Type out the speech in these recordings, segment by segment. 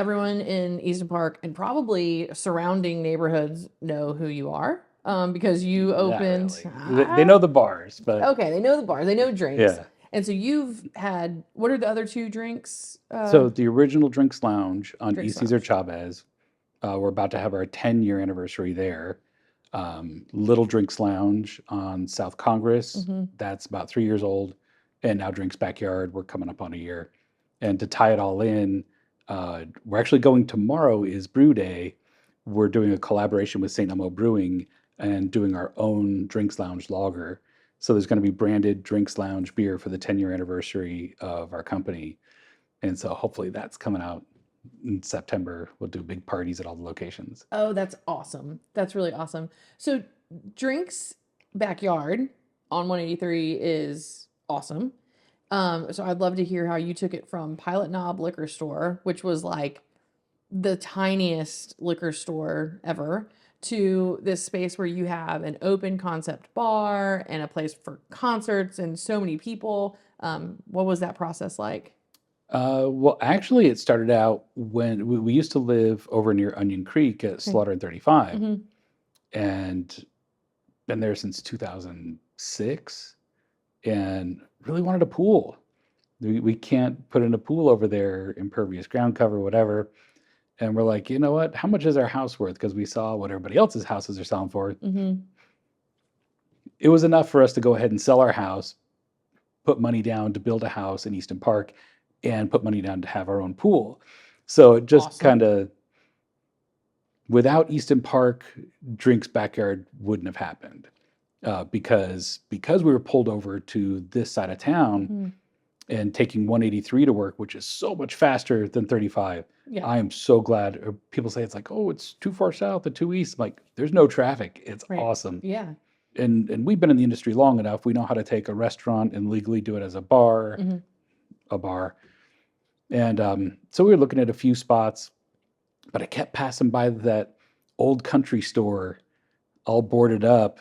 everyone in Easton Park and probably surrounding neighborhoods know who you are because you Not opened. really. They know the bars, but Okay, they know the bars, they know drinks. yeah. And so you've had, what are the other two drinks? So the original Drinks Lounge on Drinks East Cesar Lounge. Chavez, we're about to have our 10-year anniversary there. Little Drinks Lounge on South Congress, Hmm. that's about 3 years old. And now Drinks Backyard, we're coming up on a year. And to tie it all in, we're actually going tomorrow is Brew Day. We're doing a collaboration with St. Elmo Brewing and doing our own Drinks Lounge lager. So there's going to be branded Drinks Lounge beer for the 10-year anniversary of our company. And so hopefully that's coming out in September. We'll do big parties at all the locations. Oh, that's awesome. That's really awesome. So Drinks Backyard on 183 is awesome. So I'd love to hear how you took it from Pilot Knob Liquor Store, which was like the tiniest liquor store ever, to this space where you have an open concept bar and a place for concerts and so many people. What was that process like? Well, actually, it started out when we used to live over near Onion Creek at Okay. Slaughter and 35 Hmm. and been there since 2006 and really wanted a pool. We can't put in a pool over there, impervious ground cover, whatever. And we're like, you know what? How much is our house worth? Because we saw what everybody else's houses are selling for. Hmm. It was enough for us to go ahead and sell our house, put money down to build a house in Easton Park, and put money down to have our own pool. So it just kind Awesome. of, without Easton Park, Drinks Backyard wouldn't have happened because we were pulled over to this side of town Hmm. and taking 183 to work, which is so much faster than 35. Yeah. I am so glad. People say it's like, oh, it's too far south and too east. I'm like, there's no traffic. It's Right. awesome. Yeah. And we've been in the industry long enough. We know how to take a restaurant and legally do it as a bar, Hmm. a bar. And so we were looking at a few spots, but I kept passing by that old country store all boarded up.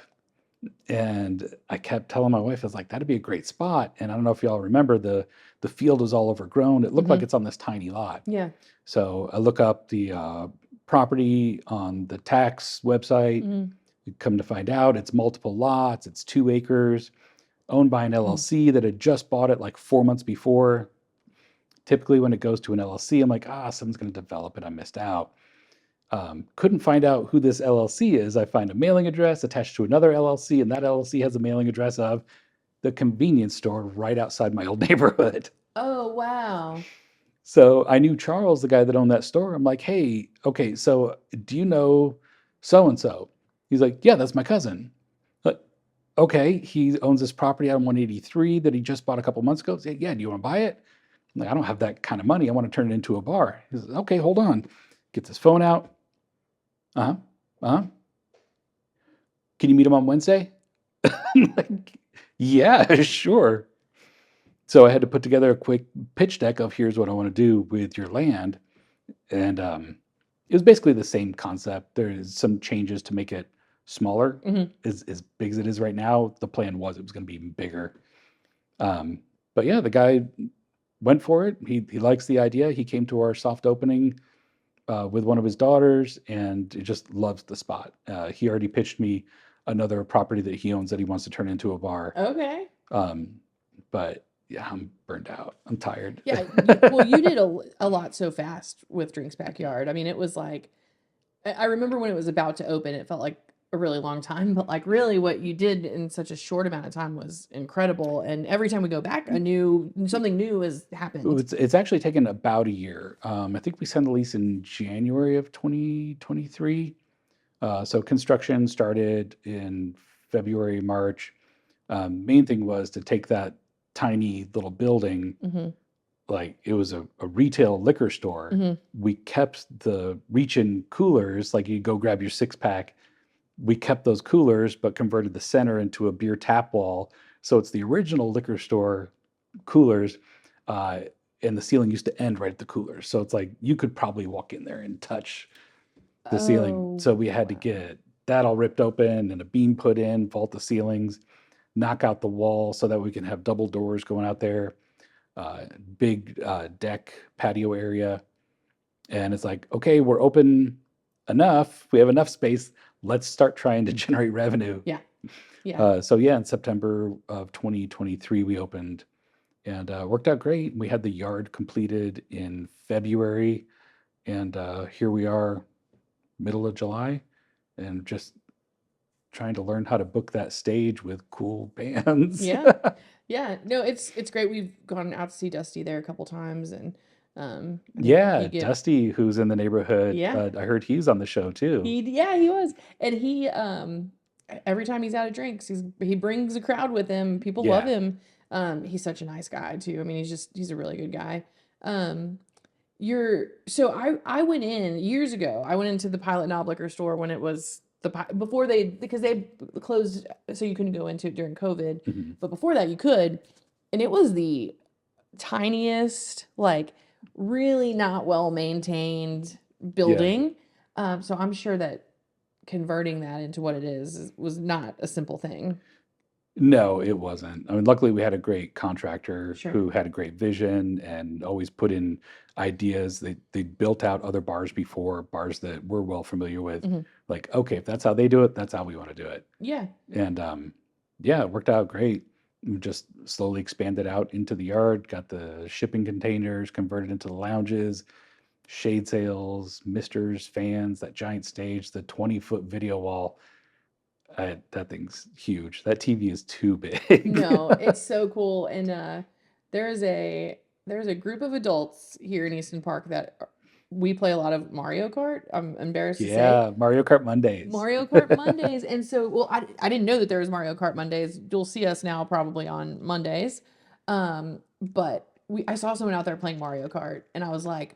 And I kept telling my wife, I was like, that'd be a great spot. And I don't know if y'all remember the field was all overgrown. It looked like Hmm. it's on this tiny lot. Yeah. So I look up the property on the tax website. Hmm. Come to find out, it's multiple lots. It's 2 acres, owned by an LLC that had just bought it like 4 months before. Typically, when it goes to an LLC, I'm like, someone's going to develop it. I missed out. Couldn't find out who this LLC is. I find a mailing address attached to another LLC, and that LLC has a mailing address of the convenience store right outside my old neighborhood. Oh, wow. So I knew Charles, the guy that owned that store. I'm like, hey, okay, so do you know so and so? He's like, yeah, that's my cousin. Like, okay, he owns this property out on 183 that he just bought a couple months ago. Say, yeah, do you want to buy it? I'm like, I don't have that kind of money. I want to turn it into a bar. He says, okay, hold on. Gets his phone out. Uh huh. Uh huh. Can you meet him on Wednesday? Like, yeah, sure. So I had to put together a quick pitch deck of here's what I want to do with your land. And it was basically the same concept. There's some changes to make it smaller. Hmm. As big as it is right now, the plan was it was going to be even bigger. Um, but yeah, the guy went for it. He likes the idea. He came to our soft opening with one of his daughters and he just loves the spot. He already pitched me another property that he owns that he wants to turn into a bar. Okay. Um, but yeah, I'm burned out. I'm tired. Yeah. Well, you did a lot so fast with Drinks Backyard. I mean, it was like, I remember when it was about to open, it felt like a really long time, but like really what you did in such a short amount of time was incredible. And every time we go back, something new has happened. It's actually taken about a year. I think we signed the lease in January of 2023. So construction started in February, March. Main thing was to take that tiny little building, Hmm. like it was a retail liquor store. Hmm. We kept the reach-in coolers, like you go grab your six pack. We kept those coolers, but converted the center into a beer tap wall. So it's the original liquor store coolers, uh, and the ceiling used to end right at the coolers. So it's like you could probably walk in there and touch the ceiling. Oh, So we had to wow. get that all ripped open and a beam put in, vault the ceilings, knock out the wall so that we can have double doors going out there, big deck patio area. And it's like, okay, we're open enough. We have enough space. Let's start trying to generate revenue. Yeah. Yeah. So yeah, in September of 2023, we opened and worked out great. We had the yard completed in February, and here we are, middle of July, and just trying to learn how to book that stage with cool bands. Yeah. Yeah. No, it's great. We've gone out to see Dusty there a couple times, and I think he Yeah, get Dusty, who's in the neighborhood, yeah. I heard he's on the show too. He was. And he every time he's out of drinks, he brings a crowd with him. People love Yeah. him. He's such a nice guy too. I mean, he's a really good guy. Um I went in years ago. I went into the Pilot Knob liquor store when it was before because they closed, so you couldn't go into it during COVID. Mhm. But before that you could, and it was the tiniest, like really not well maintained Yeah. building. So I'm sure that converting that into what it was not a simple thing. No, it wasn't. I mean, luckily we had a great contractor Sure. who had a great vision and always put in ideas. They built out other bars before, bars that we're well familiar with. Hmm. Like, okay, if that's how they do it, that's how we want to do it. Yeah. And yeah, it worked out great. We just slowly expanded out into the yard, got the shipping containers converted into the lounges, shade sails, misters, fans, that giant stage, the 20-foot video wall. That thing's huge. That TV is too big. No, it's so cool. And there's a there's a group of adults here in Easton Park that we play a lot of Mario Kart. I'm embarrassed to say. Yeah, Mario Kart Mondays. Mario Kart Mondays. And so, well, I didn't know that there was Mario Kart Mondays. You'll see us now probably on Mondays. But I saw someone out there playing Mario Kart, and I was like,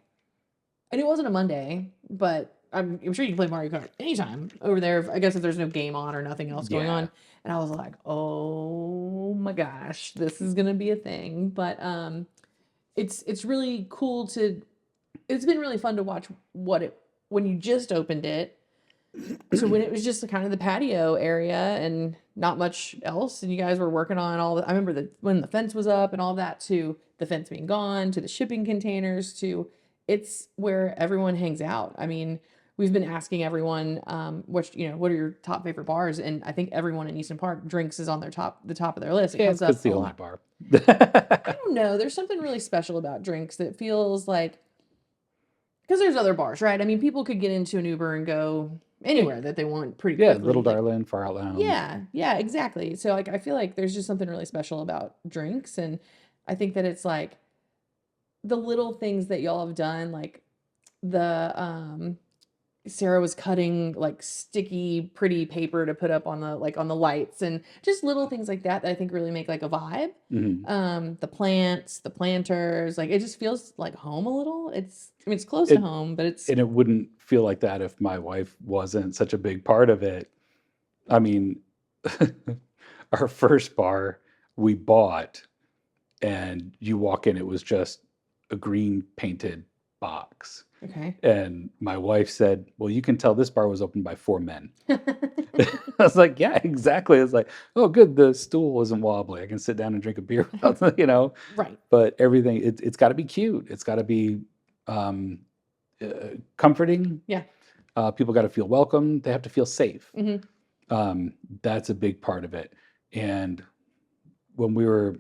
and it wasn't a Monday, but I'm sure you can play Mario Kart anytime over there. I guess if there's no game on or nothing else going Yeah. on. And I was like, oh my gosh, this is gonna be a thing. But it's really cool to. It's been really fun to watch when you just opened it. So when it was just kind of the patio area and not much else, and you guys were working on all the. I remember when the fence was up and all that, to the fence being gone, to the shipping containers, to it's where everyone hangs out. I mean, we've been asking everyone, what are your top favorite bars, and I think everyone in Easton Park, Drinks is on the top of their list. It Yeah, comes it's up the a only lot. bar. I don't know. There's something really special about Drinks that feels like, because there's other bars, right? I mean, people could get into an Uber and go anywhere that they want pretty Yeah, quickly. Little Like, Darlin', Far Out Lounge. yeah, exactly. So like, I feel like there's just something really special about Drinks, and I think that it's like the little things that y'all have done, like the Sarah was cutting like sticky, pretty paper to put up on the lights, and just little things like that I think really make like a vibe. Mhm. The plants, the planters, like it just feels like home a little. I mean, it's close to It home, but it's and it wouldn't feel like that if my wife wasn't such a big part of it. I mean, our first bar we bought, and you walk in, it was just a green painted box. okay. And my wife said, "Well, you can tell this bar was opened by 4 men." I was like, "Yeah, exactly." It's like, "Oh, good, the stool isn't wobbly. I can sit down and drink a beer without," you know? Right. But everything, it's gotta be cute. It's gotta be, um, comforting. Yeah. People gotta feel welcome. They have to feel safe. Hmm. That's a big part of it. And when we were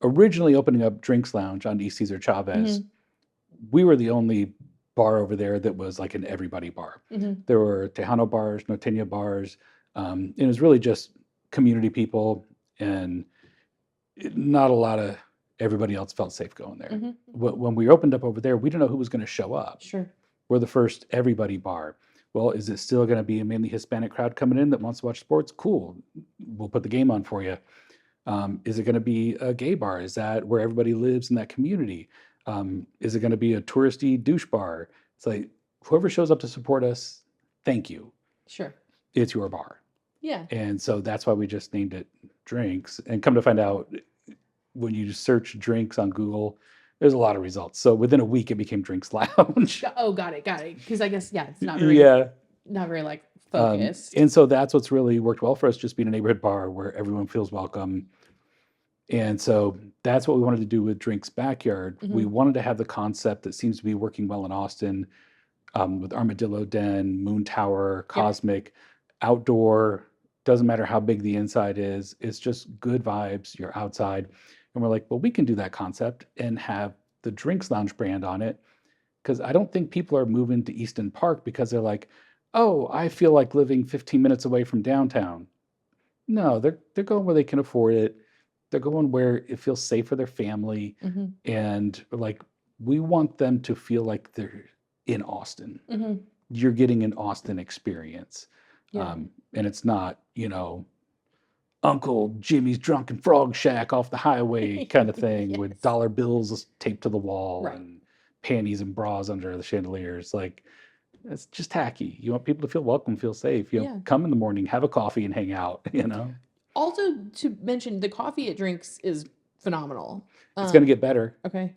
originally opening up Drinks Lounge on East Cesar Chavez, Hmm. we were the only bar over there that was like an everybody bar. Hmm. There were Tejano bars, Norteña bars, and it was really just community people, and not a lot of everybody else felt safe going there. Hmm. When we opened up over there, we didn't know who was going to show up. Sure. We're the first everybody bar. Well, is it still going to be a mainly Hispanic crowd coming in that wants to watch sports? Cool. We'll put the game on for you. Is it going to be a gay bar? Is that where everybody lives in that community? Is it going to be a touristy douche bar? It's like, whoever shows up to support us, thank you. Sure. It's your bar. Yeah. And so that's why we just named it Drinks. And come to find out, when you search Drinks on Google, there's a lot of results. So within a week, it became Drinks Lounge. Oh, got it. Because I guess, yeah, it's Yeah. not very like focused. And so that's what's really worked well for us, just being a neighborhood bar where everyone feels welcome. And so that's what we wanted to do with Drinks Backyard. We Hmm. wanted to have the concept that seems to be working well in Austin, with Armadillo Den, Moon Tower, Yep. Cosmic, outdoor. Doesn't matter how big the inside is. It's just good vibes. You're outside. And we're like, well, we can do that concept and have the Drinks Lounge brand on it. Because I don't think people are moving to Easton Park because they're like, oh, I feel like living 15 minutes away from downtown. No, they're going where they can afford it. They're going where it feels safe for their family, Hmm. and like we want them to feel like they're in Austin. Hmm. You're getting an Austin experience, Yeah. and it's not Uncle Jimmy's Drunken Frog Shack off the highway kind of thing with Yes. dollar bills taped to the wall Right. and panties and bras under the chandeliers. Like it's just tacky. You want people to feel welcome, feel safe. Yeah. Come in the morning, have a coffee, and hang out. Also, to mention, the coffee at Drinks is phenomenal. It's going to Um, get better. okay.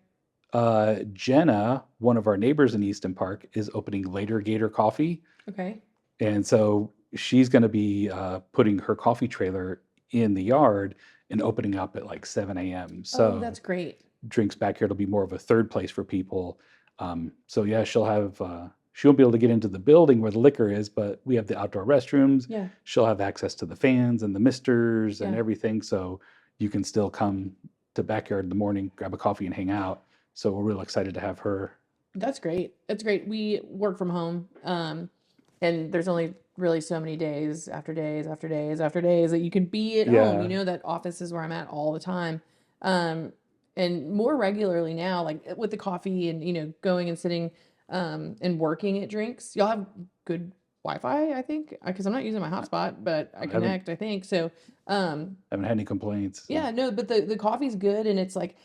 Jenna, one of our neighbors in Easton Park, is opening Later Gator Coffee. Okay. And so she's going to be putting her coffee trailer in the yard and opening up at like 7 a.m. Oh, So that's great. Drinks Backyard will be more of a third place for people. So yeah, she won't be able to get into the building where the liquor is, but we have the outdoor restrooms. Yeah. She'll have access to the fans and the misters and Yeah. everything. So you can still come to Backyard in the morning, grab a coffee and hang out. So we're real excited to have her. That's great. That's great. We work from home, and there's only really so many days after days after days after days that you can be at home. You Yeah. know, that office is where I'm at all the time, um, and more regularly now, like with the coffee and going and sitting, and working at Drinks. Y'all have good Wi-Fi, I think, because I'm not using my hotspot, but I I haven't connect. I think so. Um, haven't had any complaints. yeah, no, but the coffee's good, and it's like,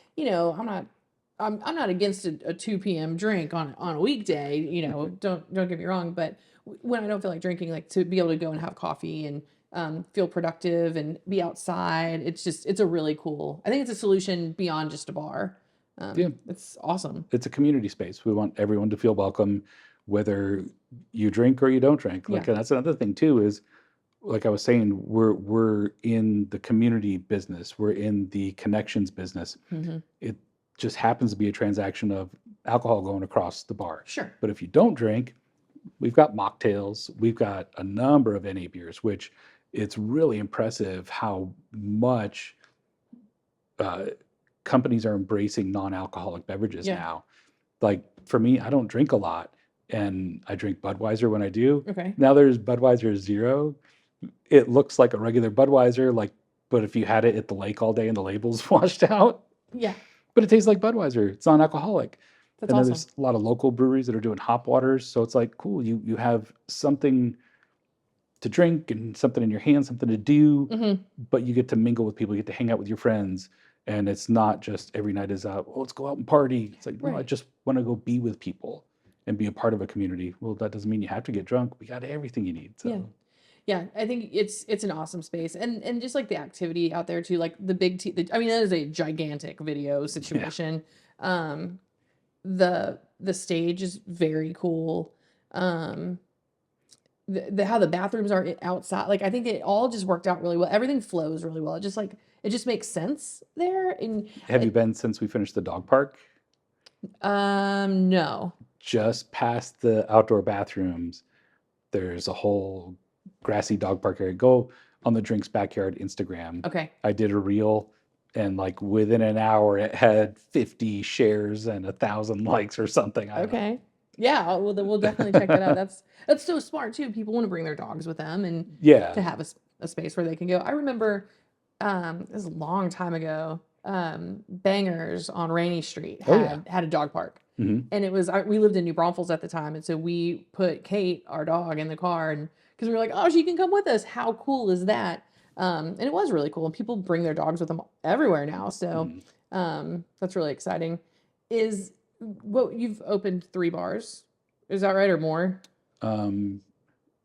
I'm not against a 2 p.m. drink on a weekday, don't get me wrong, but when I don't feel like drinking, like to be able to go and have coffee and feel productive and be outside, it's a really cool. I think it's a solution beyond just a bar. Yeah, It's awesome. it's a community space. We want everyone to feel welcome, whether you drink or you don't drink. Yeah. Like, and that's another thing too, is like I was saying, we're in the community business. We're in the connections business. Hmm. It just happens to be a transaction of alcohol going across the bar. Sure. But if you don't drink, we've got mocktails, we've got a number of NA beers, which it's really impressive how much uh, companies are embracing non-alcoholic beverages Yeah. now. Like for me, I don't drink a lot, and I drink Budweiser when I do. Okay. Now there's Budweiser Zero. It looks like a regular Budweiser, like, but if you had it at the lake all day and the label's washed out, Yeah. but it tastes like Budweiser. It's non-alcoholic. That's And then awesome. there's a lot of local breweries that are doing hop waters, so it's like cool. You have something to drink and something in your hand, something to do, Hmm. but you get to mingle with people, you get to hang out with your friends, and it's not just every night is out. Oh, let's go out and party. It's like no, I Right. just want to go be with people and be a part of a community. Well, that doesn't mean you have to get drunk. We got everything you need. Yeah. So Yeah, I think it's an awesome space, and just like the activity out there too, like the big I mean, that is a gigantic video yeah, situation. Um, the stage is very cool. Um, the how the bathrooms are outside, like I think it all just worked out really well. Everything flows really well. It just makes sense there. And have you been since we finished the dog park? no, Just past the outdoor bathrooms, there's a whole grassy dog park area. Go on the Drinks Backyard Instagram. okay, I did a reel, and like within an hour, it had 50 shares and 1,000 likes or something. I don't okay, yeah. Well, then we'll definitely check that out. know. That's so smart too. People want to bring their dogs with them and Yeah. to have a space where they can go. I remember this is a long time ago. Bangers on Rainy Street Oh yeah. had a dog park, Hmm. and we lived in New Braunfels at the time, and so we put Kate, our dog, in the car, and because we were like, oh, she can come with us. How cool is that? And it was really cool, and people bring their dogs with them everywhere now. So Hmm. that's really exciting. Is what you've opened 3 bars? Is that right or more?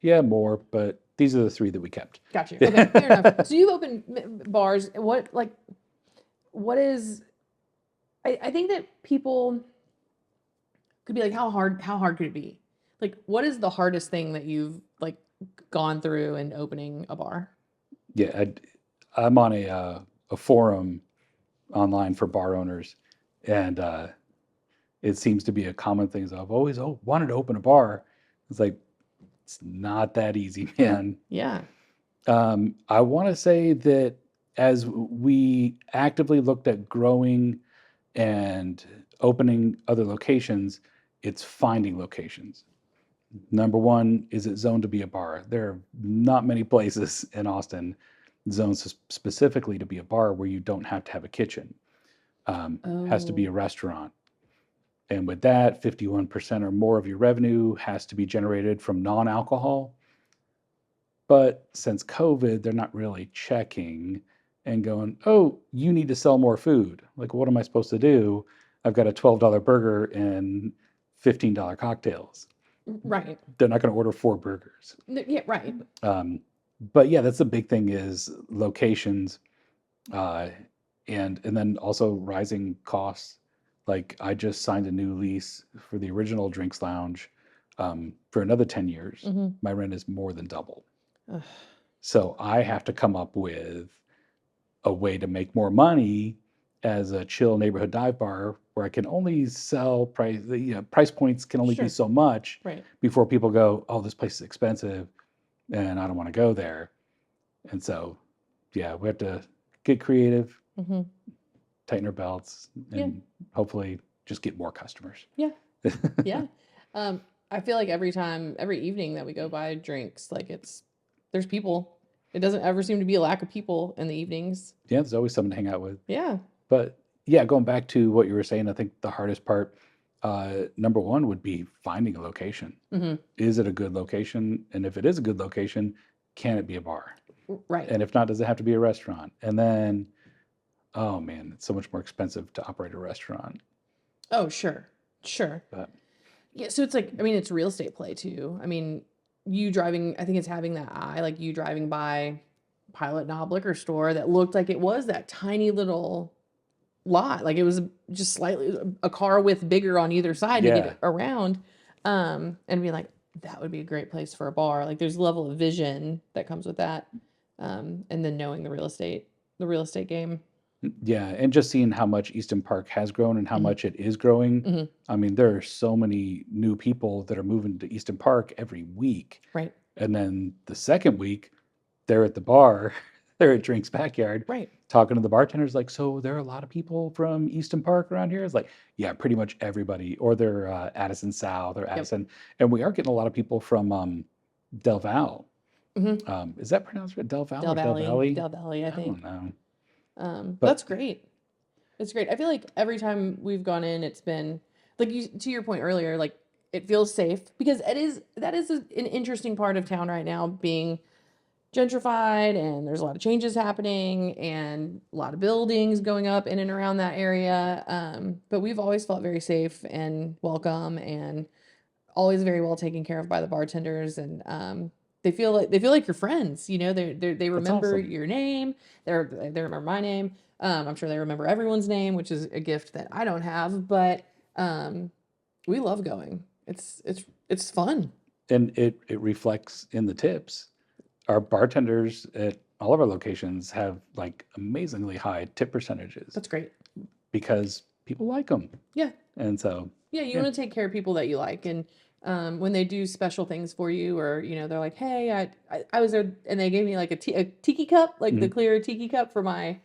Yeah, more, but these are the three that we kept. Got you. Okay, fair enough. So you've opened bars. What is? I think that people could be like, how hard could it be? Like, what is the hardest thing that you've like gone through in opening a bar? Yeah, I'm on a forum online for bar owners, and it seems to be a common thing. Is I've always wanted to open a bar. It's like it's not that easy, man. Yeah. I want to say that as we actively looked at growing and opening other locations, it's finding locations. Number one, is it zoned to be a bar? There are not many places in Austin zoned specifically to be a bar where you don't have to have a kitchen. Has to be Oh, a restaurant. And with that, 51% or more of your revenue has to be generated from non alcohol. But since COVID, they're not really checking and going, oh, you need to sell more food. Like, what am I supposed to do? I've got a $12 burger and $15 cocktails. right. They're not going to order 4 burgers. Yeah, right. Um, but yeah, that's the big thing is locations, uh, and then also rising costs. Like I just signed a new lease for the original Drinks Lounge for another 10 years. Mm-hmm. My rent is more than double. So I have to come up with a way to make more money as a chill neighborhood dive bar where I can only sell price points can only be Sure. so much Right. before people go, oh, this place is expensive and I don't want to go there. And so, yeah, we have to get creative, Mm-hmm. tighten our belts, Yeah. and hopefully just get more customers. Yeah. Yeah. I feel like every evening that we go buy drinks, like there's people. It doesn't ever seem to be a lack of people in the evenings. Yeah, there's always someone to hang out with. Yeah. But yeah, going back to what you were saying, I think the hardest part, number one, would be finding a location. Mm-hmm. Is it a good location? And if it is a good location, can it be a bar? Right. And if not, does it have to be a restaurant? And then, oh man, it's so much more expensive to operate a restaurant. Oh, sure. Sure. But Yeah. So it's like, I mean, it's real estate play too. I mean, you driving, I think it's having that eye, like you driving by Pilot Knob liquor store that looked like it was that tiny little lot. Like it was just slightly a car width bigger on either side to get yeah, it around. And be like, that would be a great place for a bar. Like there's a level of vision that comes with that. And then knowing the real estate game. yeah. And just seeing how much Easton Park has grown and how Hmm. much it is growing. Hmm. I mean, there are so many new people that are moving to Easton Park every week. Right. And then the second week, they're at the bar, they're at Drink's Backyard, Right. talking to the bartenders, like, so there are a lot of people from Easton Park around here? It's like, yeah, pretty much everybody. Or they're Addison South or Yep. Addison. And we are getting a lot of people from Del Val. Hmm. Is that pronounced right? Del Val or Del Valley? Del Valley, I I think. don't know. That's But great. It's great. I feel like every time we've gone in, it's been like you to your point earlier, like it feels safe because that is an interesting part of town right now, being gentrified, and there's a lot of changes happening and a lot of buildings going up in and around that area. But we've always felt very safe and welcome, and always very well taken care of by the bartenders, and they feel like your friends. You know, they that's remember awesome. your name. They remember my name. I'm sure they remember everyone's name, which is a gift that I don't have. But we love going. It's fun. And it reflects in the tips. Our bartenders at all of our locations have like amazingly high tip percentages That's great. because people like them. Yeah. And so, Yeah, you yeah. want to take care of people that you like, and when they do special things for you, or they're like, "Hey, I was there," and they gave me like a tiki cup, like the Mhm. clear tiki cup for my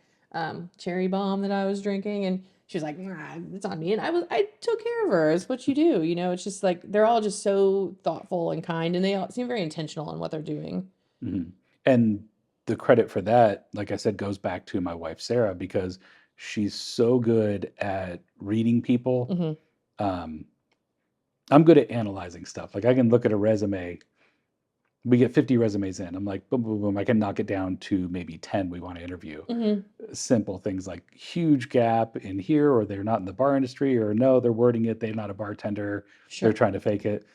cherry bomb that I was drinking, and she's like, nah, "It's on me," and I took care of her. It's what you do, It's just like they're all just so thoughtful and kind, and they all seem very intentional in what they're doing. Mhm. And the credit for that, like I said, goes back to my wife, Sarah, because she's so good at reading people. Hmm. Um, I'm good at analyzing stuff. Like I can look at a resume. We get 50 resumes in. I'm like, boom, boom, boom. I can knock it down to maybe 10 we want to interview. Hmm. Simple things like huge gap in here, or they're not in the bar industry, or no, they're wording it. They're not a bartender. They're Sure. trying to fake it.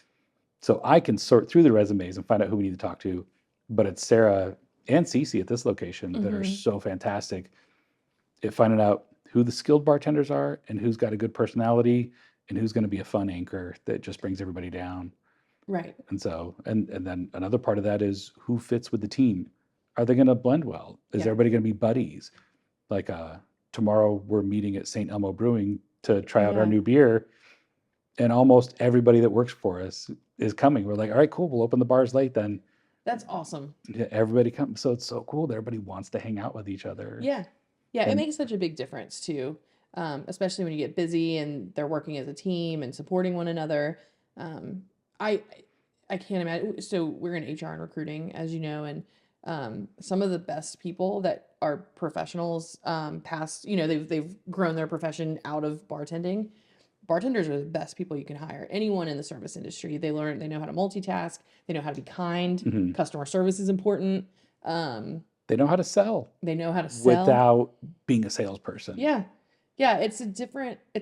So I can sort through the resumes and find out who we need to talk to. But it's Sarah and Cece at this location that are Hmm. so fantastic at finding out who the skilled bartenders are and who's got a good personality and who's going to be a fun anchor that just brings everybody down. Right. And so, and then another part of that is who fits with the team. Are they going to blend well? Is Yeah. everybody going to be buddies? Like tomorrow we're meeting at St. Elmo Brewing to try out our Yeah, new beer, and almost everybody that works for us is coming. We're like, all right, cool, we'll open the bars late then. that's awesome. Yeah, everybody comes. So it's so cool that everybody wants to hang out with each other. Yeah. Yeah, it And makes such a big difference too, especially when you get busy and they're working as a team and supporting one another. Um, I I can't imagine. So we're in HR and recruiting, as you know, and some of the best people that are professionals, past, they've grown their profession out of bartending. Bartenders are the best people you can hire. Anyone in the service industry, they know how to multitask, they know how to be kind. mhm, Customer service is important. Um, they know how to sell they know how to sell. without being a salesperson. Yeah. Yeah, it's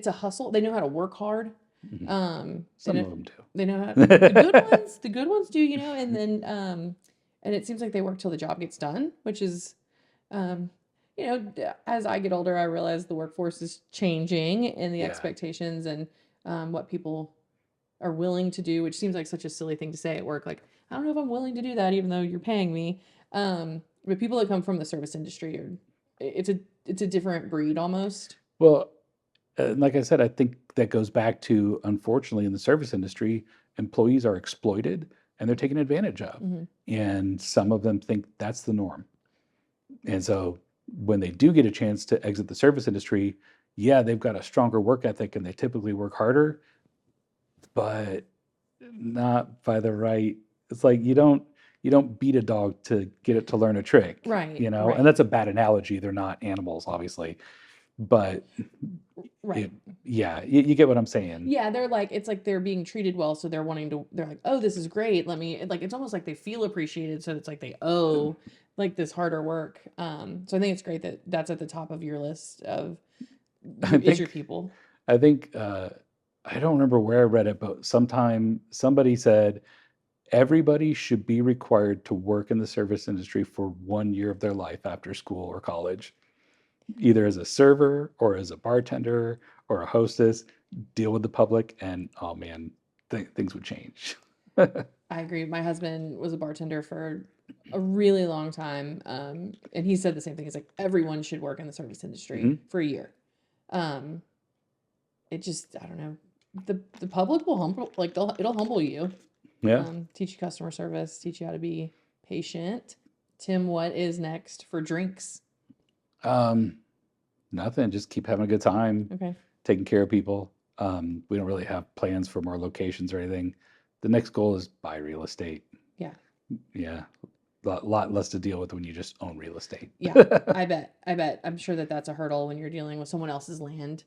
a hustle. They know how to work hard. Mhm. They Some know of them they know how do. the good ones do, and then and it seems like they work till the job gets done, which is um as I get older, I realize the workforce is changing and the Yeah. expectations and what people are willing to do, which seems like such a silly thing to say at work. Like, I don't know if I'm willing to do that, even though you're paying me. But people that come from the service industry it's a different breed almost. Well, like I said, I think that goes back to, unfortunately, in the service industry, employees are exploited and they're taken advantage of. Hmm. And some of them think that's the norm. And so when they do get a chance to exit the service industry, yeah, they've got a stronger work ethic and they typically work harder, but not by the right. It's like you don't beat a dog to get it to learn a trick, Right, and right, that's a bad analogy. They're not animals, obviously, but right. it, yeah, you get what I'm saying. Yeah, it's like they're being treated well, so they're like, oh, this is great. Like, it's almost like they feel appreciated, so it's like they owe like this harder work. So I think it's great that that's at the top of your list of I your think people. I think I don't remember where I read it, but sometime somebody said everybody should be required to work in the service industry for 1 year of their life after school or college, either as a server or as a bartender or a hostess, deal with the public, and oh man, things would change. I agree. My husband was a bartender for a really long time, and he said the same thing. He's like, everyone should work in the service industry Hmm. for a year. Um, it just, I don't know. The public will it'll humble you, Yeah. teach you customer service, teach you how to be patient. Tim, what is next for drinks? Um, Nothing. Just keep having a good time, Okay. taking care of people. We don't really have plans for more locations or anything. The next goal is buy real estate. Yeah. Yeah, lot less to deal with when you just own real estate. Yeah. I bet. I bet. I'm sure that that's a hurdle when you're dealing with someone else's land,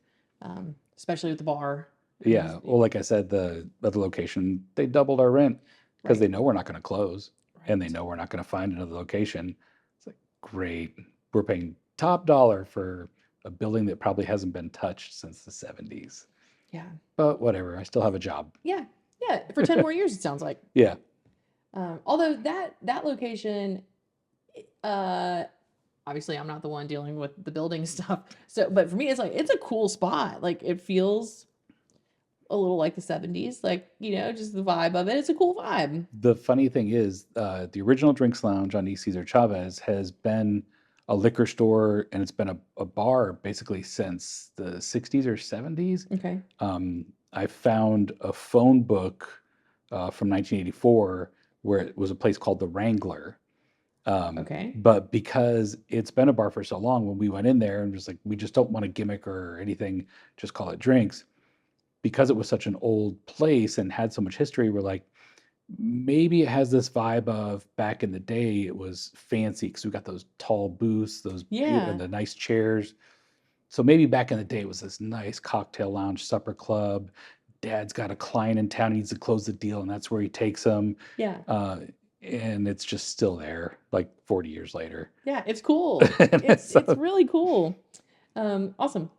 especially with the bar. Yeah, well, like I said, the other location, they doubled our rent because Right. they know we're not going to close and they Right. know we're not going to find another location. It's like, great. We're paying top dollar for a building that probably hasn't been touched since the 70s. Yeah. But whatever, I still have a job. Yeah. Yeah. For 10 more years, it sounds like. Yeah. Although that location, uh, obviously I'm not the one dealing with the building stuff. So, but for me, it's like it's a cool spot. Like it feels a little like the 70s. Like just the vibe of it. It's a cool vibe. The funny thing is, the original Drinks Lounge on East Cesar Chavez has been a liquor store and it's been a bar basically since the 60s or 70s. Okay. I found a phone book from 1984 where it was a place called the Wrangler. Okay. But because it's been a bar for so long, when we went in there and just like, we just don't want a gimmick or anything, just call it drinks. Because it was such an old place and had so much history, we're like, maybe it has this vibe of back in the day, it was fancy because we got those tall booths, and Yeah. the nice chairs. So maybe back in the day, it was this nice cocktail lounge, supper club. Dad's got a client in town, he needs to close the deal, and that's where he takes them. Yeah. Uh, and it's just still there, like 40 years later. Yeah. It's cool. And It's so, really cool. Awesome.